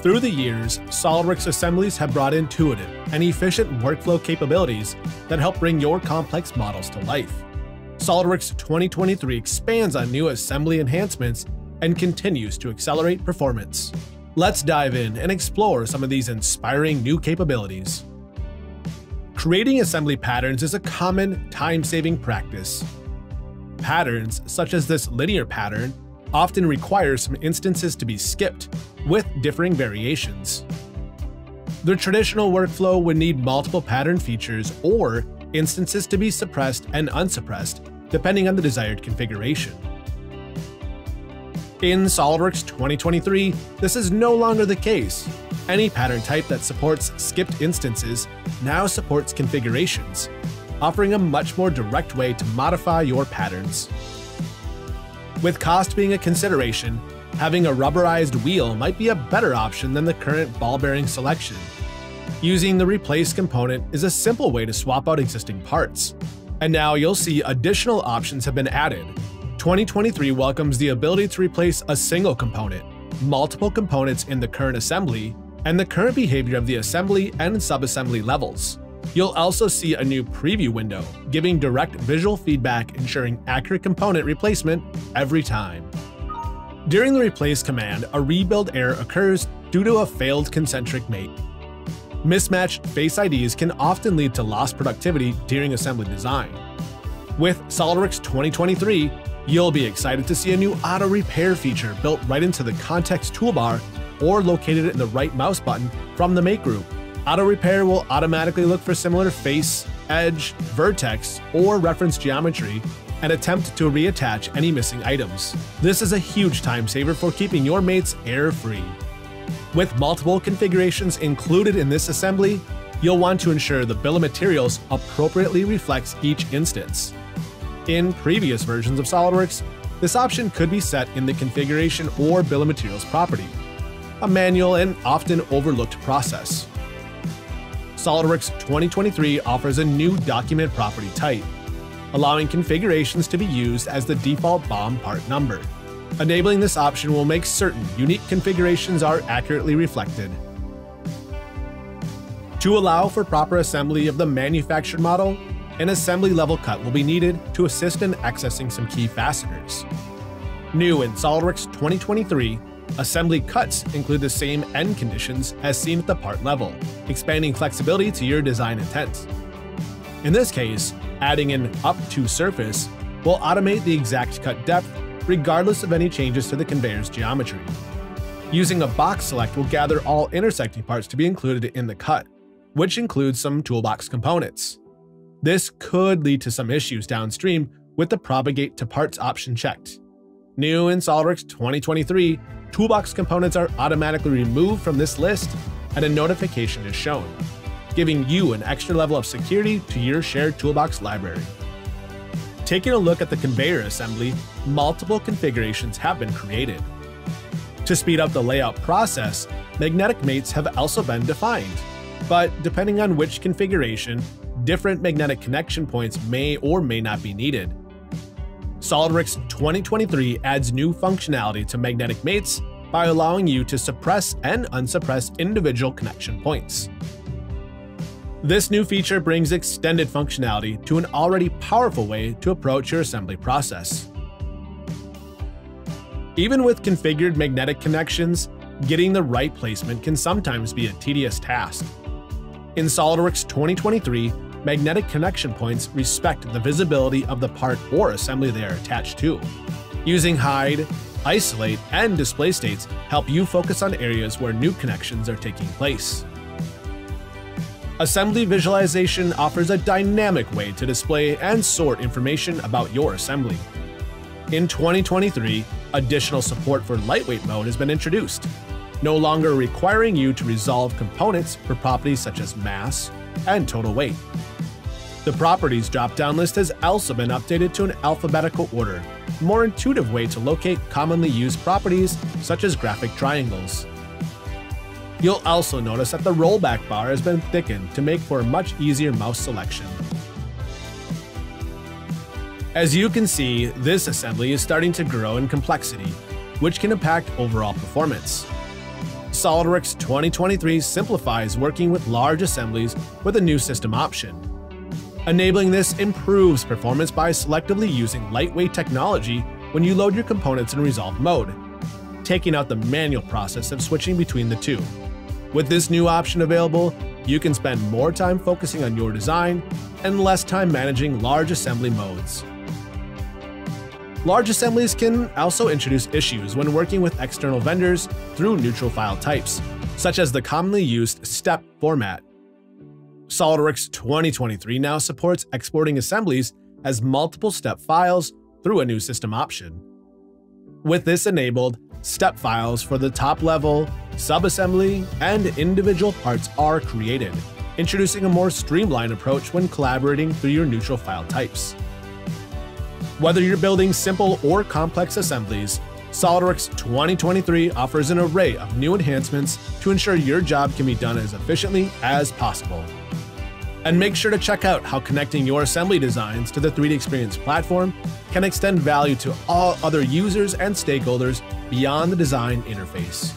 Through the years, SOLIDWORKS assemblies have brought intuitive and efficient workflow capabilities that help bring your complex models to life. SOLIDWORKS 2023 expands on new assembly enhancements and continues to accelerate performance. Let's dive in and explore some of these inspiring new capabilities. Creating assembly patterns is a common, time-saving practice. Patterns, such as this linear pattern, often require some instances to be skipped, with differing variations. The traditional workflow would need multiple pattern features or instances to be suppressed and unsuppressed, depending on the desired configuration. In SOLIDWORKS 2023, this is no longer the case. Any pattern type that supports skipped instances now supports configurations, offering a much more direct way to modify your patterns. With cost being a consideration, having a rubberized wheel might be a better option than the current ball bearing selection. Using the replace component is a simple way to swap out existing parts. And now you'll see additional options have been added. 2023 welcomes the ability to replace a single component, multiple components in the current assembly, and the current behavior of the assembly and subassembly levels. You'll also see a new preview window, giving direct visual feedback, ensuring accurate component replacement every time. During the replace command, a rebuild error occurs due to a failed concentric mate. Mismatched face IDs can often lead to lost productivity during assembly design. With SOLIDWORKS 2023, you'll be excited to see a new auto repair feature built right into the context toolbar or located in the right mouse button from the mate group. Auto repair will automatically look for similar face, edge, vertex, or reference geometry and attempt to reattach any missing items. This is a huge time saver for keeping your mates error-free. With multiple configurations included in this assembly, you'll want to ensure the bill of materials appropriately reflects each instance. In previous versions of SOLIDWORKS, this option could be set in the configuration or bill of materials property, a manual and often overlooked process. SOLIDWORKS 2023 offers a new document property type, allowing configurations to be used as the default BOM part number. Enabling this option will make certain unique configurations are accurately reflected. To allow for proper assembly of the manufactured model, an assembly level cut will be needed to assist in accessing some key fasteners. New in SOLIDWORKS 2023, assembly cuts include the same end conditions as seen at the part level, expanding flexibility to your design intent. In this case, adding an up to surface will automate the exact cut depth regardless of any changes to the conveyor's geometry. Using a box select will gather all intersecting parts to be included in the cut, which includes some toolbox components. This could lead to some issues downstream with the propagate to parts option checked. New in SOLIDWORKS 2023, toolbox components are automatically removed from this list and a notification is shown, giving you an extra level of security to your shared toolbox library. Taking a look at the conveyor assembly, multiple configurations have been created. To speed up the layout process, magnetic mates have also been defined, but depending on which configuration, different magnetic connection points may or may not be needed. SOLIDWORKS 2023 adds new functionality to magnetic mates by allowing you to suppress and unsuppress individual connection points. This new feature brings extended functionality to an already powerful way to approach your assembly process. Even with configured magnetic connections, getting the right placement can sometimes be a tedious task. In SOLIDWORKS 2023, magnetic connection points respect the visibility of the part or assembly they are attached to. Using hide, isolate, and display states help you focus on areas where new connections are taking place. Assembly visualization offers a dynamic way to display and sort information about your assembly. In 2023, additional support for lightweight mode has been introduced, no longer requiring you to resolve components for properties such as mass and total weight. The properties drop-down list has also been updated to an alphabetical order, a more intuitive way to locate commonly used properties such as graphic triangles. You'll also notice that the rollback bar has been thickened to make for a much easier mouse selection. As you can see, this assembly is starting to grow in complexity, which can impact overall performance. SOLIDWORKS 2023 simplifies working with large assemblies with a new system option. Enabling this improves performance by selectively using lightweight technology when you load your components in resolve mode, taking out the manual process of switching between the two. With this new option available, you can spend more time focusing on your design and less time managing large assembly modes. Large assemblies can also introduce issues when working with external vendors through neutral file types, such as the commonly used STEP format. SOLIDWORKS 2023 now supports exporting assemblies as multiple STEP files through a new system option. With this enabled, STEP files for the top level, subassembly, and individual parts are created, introducing a more streamlined approach when collaborating through your neutral file types. Whether you're building simple or complex assemblies, SOLIDWORKS 2023 offers an array of new enhancements to ensure your job can be done as efficiently as possible. And make sure to check out how connecting your assembly designs to the 3DEXPERIENCE platform can extend value to all other users and stakeholders beyond the design interface.